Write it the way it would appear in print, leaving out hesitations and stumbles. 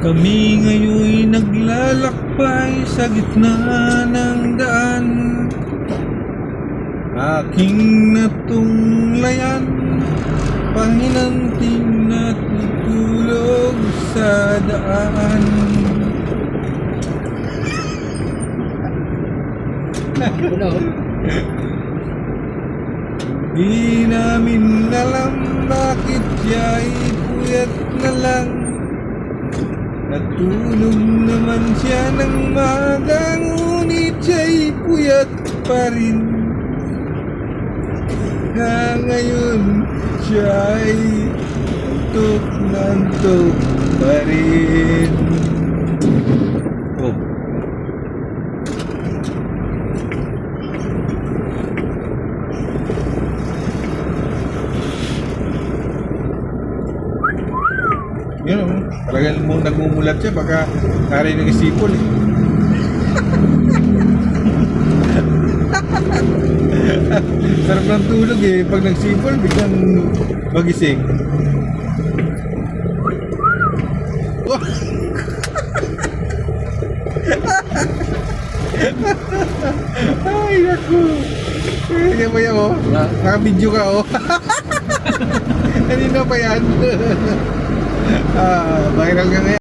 Kami ngayon naglalakbay sa gitna ng daan. Aking natunglayan, pahinanting natutulog sa daan. Di namin alam bakit siya'y puyat na lang. Natulog naman siya ng maaga, ngunit siya'y puyat pa rin. Ngayon siya'y antok na antok pa rin. Oh. Yun o, talagang nagmumulat siya, baka narinig ng sipol eh. Sarap ng tulog eh, pag nagsipol, biglang magising. Ay, naku. Kaya ba yan o? Naka-video ka o? Kanina pa yan? Viral ka ngayon.